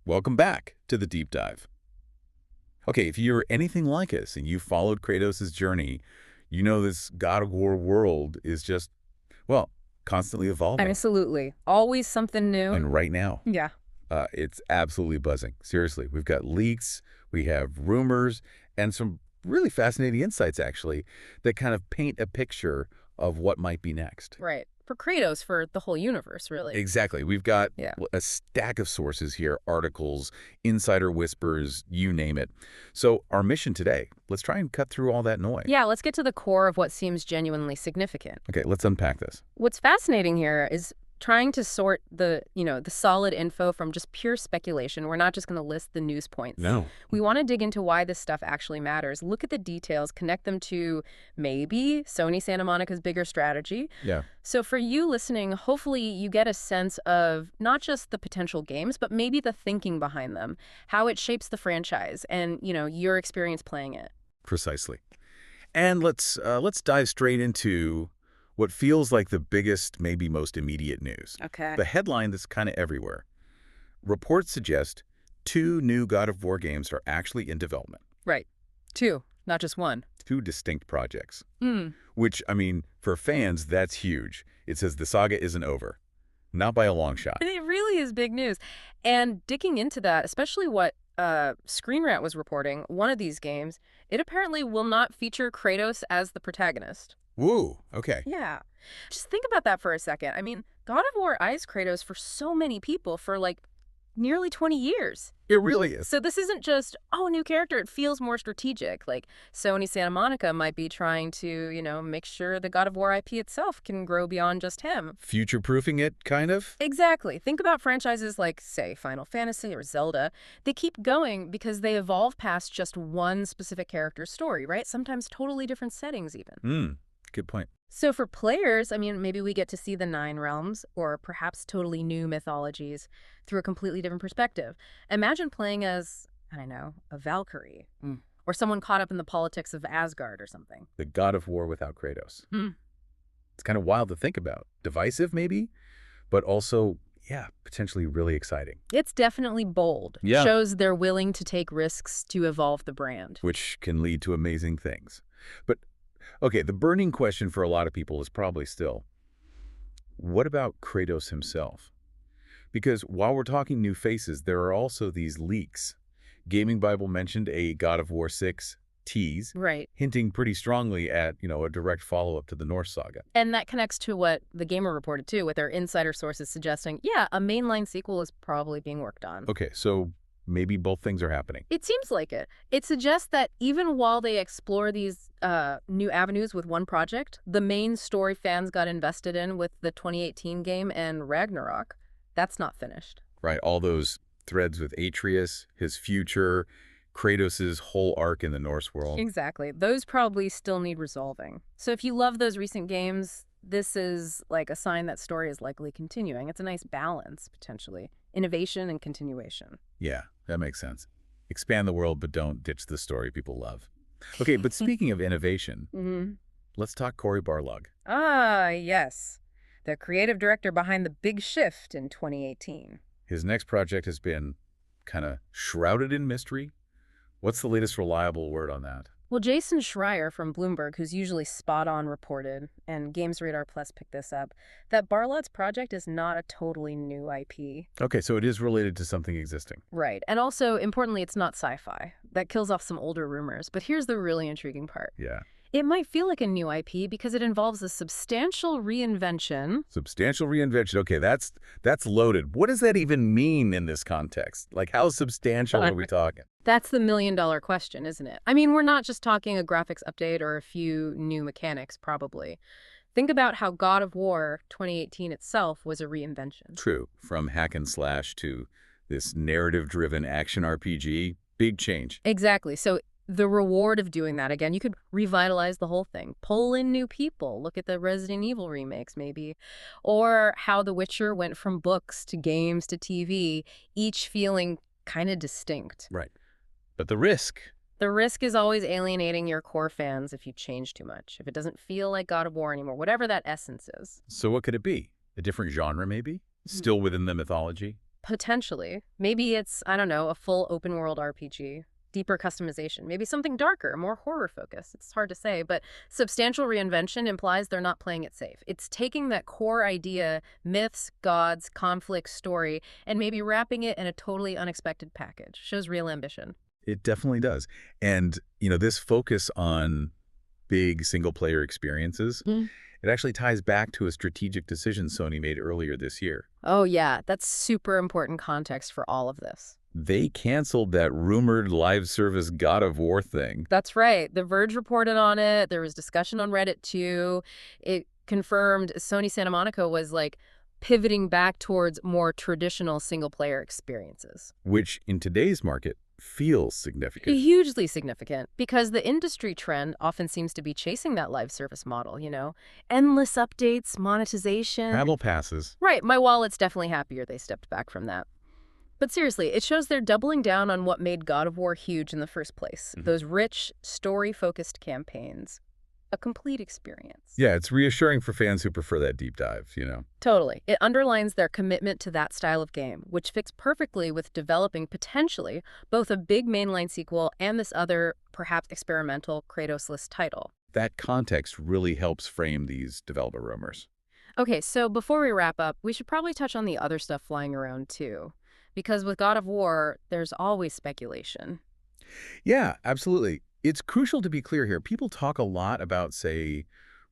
Welcome back to the deep dive. Okay, if you're anything like us and you followed Kratos' journey, you know this God of War world is just, well, constantly evolving. Absolutely. Always something new. And right now, Yeah. it's absolutely buzzing. Seriously, we've got leaks, we have rumors, and some really fascinating insights, actually, that kind of paint a picture of what might be next. Right. For Kratos, for the whole universe, really. Exactly. We've got Yeah. a stack of sources here, articles, insider whispers, you name it. So our mission today, let's try and cut through all that noise. Yeah, let's get to the core of what seems genuinely significant. Okay, let's unpack this. What's fascinating here is trying to sort the solid info from just pure speculation. We're not just going to list the news points. No. We want to dig into why this stuff actually matters, look at the details, connect them to maybe Sony Santa Monica's bigger strategy. Yeah. So for you listening, hopefully you get a sense of not just the potential games, but maybe the thinking behind them, how it shapes the franchise and, your experience playing it. Precisely. And let's dive straight into what feels like the biggest, maybe most immediate news. Okay. The headline that's kind of everywhere. Reports suggest 2 new God of War games are actually in development. Right. 2, not just 1. 2 distinct projects. Hmm. Which, I mean, for fans, that's huge. It says the saga isn't over. Not by a long shot. It really is big news. And digging into that, especially what Screen Rant was reporting, one of these games, it apparently will not feature Kratos as the protagonist. Woo, okay. Yeah. Just think about that for a second. I mean, God of War eyes Kratos for so many people for nearly 20 years. It really is. So this isn't just, a new character. It feels more strategic. Like Sony Santa Monica might be trying to, make sure the God of War IP itself can grow beyond just him. Future-proofing it, kind of? Exactly. Think about franchises like, say, Final Fantasy or Zelda. They keep going because they evolve past just one specific character's story, right? Sometimes totally different settings even. Good point. So for players, I mean, maybe we get to see the 9 realms or perhaps totally new mythologies through a completely different perspective. Imagine playing as, I don't know, a Valkyrie or someone caught up in the politics of Asgard or something. The God of War without Kratos. It's kind of wild to think about. Divisive, maybe, but also, yeah, potentially really exciting. It's definitely bold. Yeah. Shows they're willing to take risks to evolve the brand. Which can lead to amazing things. But okay, the burning question for a lot of people is probably still, what about Kratos himself? Because while we're talking new faces, there are also these leaks. Gaming Bible mentioned a God of War 6 tease, Right. hinting pretty strongly at, a direct follow-up to the Norse saga. And that connects to what The Gamer reported, too, with their insider sources suggesting, yeah, a mainline sequel is probably being worked on. Okay, so maybe both things are happening. It seems like it. It suggests that even while they explore these new avenues with one project, the main story fans got invested in with the 2018 game and Ragnarok, that's not finished. Right, all those threads with Atreus, his future, Kratos' whole arc in the Norse world. Exactly. Those probably still need resolving. So if you love those recent games, this is like a sign that story is likely continuing. It's a nice balance, potentially. Innovation and continuation. Yeah, that makes sense. Expand the world, but don't ditch the story people love. Okay, but speaking of innovation, let's talk Cory Barlog. Ah, yes. The creative director behind The Big Shift in 2018. His next project has been kind of shrouded in mystery. What's the latest reliable word on that? Well, Jason Schreier from Bloomberg, who's usually spot-on reported, and Games Radar Plus picked this up, that Barlog's project is not a totally new IP. Okay, so it is related to something existing. Right. And also, importantly, it's not sci-fi. That kills off some older rumors. But here's the really intriguing part. Yeah. It might feel like a new IP because it involves a substantial reinvention. Substantial reinvention. Okay, that's loaded. What does that even mean in this context? Like, how substantial are we talking? That's the million-dollar question, isn't it? I mean, we're not just talking a graphics update or a few new mechanics, probably. Think about how God of War 2018 itself was a reinvention. True. From hack and slash to this narrative-driven action RPG, big change. Exactly. So the reward of doing that, again, you could revitalize the whole thing. Pull in new people. Look at the Resident Evil remakes, maybe. Or how The Witcher went from books to games to TV, each feeling kind of distinct. Right. But the risk... The risk is always alienating your core fans if you change too much, if it doesn't feel like God of War anymore, whatever that essence is. So what could it be? A different genre, maybe? Still within the mythology? Potentially. Maybe it's, I don't know, a full open world RPG. Deeper customization, maybe something darker, more horror focused. It's hard to say, but substantial reinvention implies they're not playing it safe. It's taking that core idea, myths, gods, conflict, story, and maybe wrapping it in a totally unexpected package. Shows real ambition. It definitely does. And, this focus on big single-player experiences, it actually ties back to a strategic decision Sony made earlier this year. Oh yeah, that's super important context for all of this. They canceled that rumored live service God of War thing. That's right. The Verge reported on it. There was discussion on Reddit too. It confirmed Sony Santa Monica was like pivoting back towards more traditional single-player experiences. Which, in today's market, feels significant. Hugely significant, because the industry trend often seems to be chasing that live service model, Endless updates, monetization. Battle passes. Right. My wallet's definitely happier they stepped back from that. But seriously, it shows they're doubling down on what made God of War huge in the first place. Those rich, story-focused campaigns. A complete experience. Yeah, it's reassuring for fans who prefer that deep dive, Totally. It underlines their commitment to that style of game, which fits perfectly with developing, potentially, both a big mainline sequel and this other, perhaps experimental, Kratos-less title. That context really helps frame these developer rumors. Okay, so before we wrap up, we should probably touch on the other stuff flying around, too. Because with God of War, there's always speculation. Yeah, absolutely. It's crucial to be clear here. People talk a lot about, say,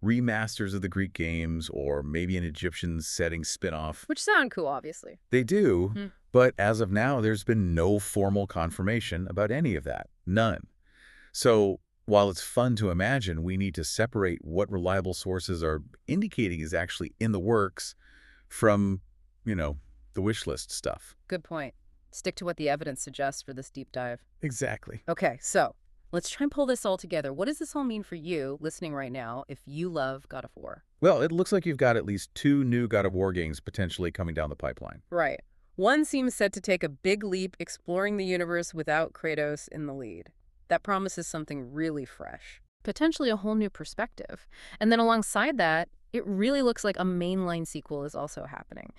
remasters of the Greek games or maybe an Egyptian setting spin-off. Which sound cool, obviously. They do, but as of now, there's been no formal confirmation about any of that. None. So while it's fun to imagine, we need to separate what reliable sources are indicating is actually in the works from, the wish list stuff. Good point. Stick to what the evidence suggests for this deep dive. Exactly. Okay, so let's try and pull this all together. What does this all mean for you, listening right now, if you love God of War? Well, it looks like you've got at least 2 new God of War games potentially coming down the pipeline. Right. One seems set to take a big leap, exploring the universe without Kratos in the lead. That promises something really fresh. Potentially a whole new perspective. And then alongside that, it really looks like a mainline sequel is also happening.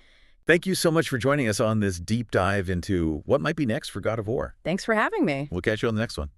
Thank you so much for joining us on this deep dive into what might be next for God of War. Thanks for having me. We'll catch you on the next one.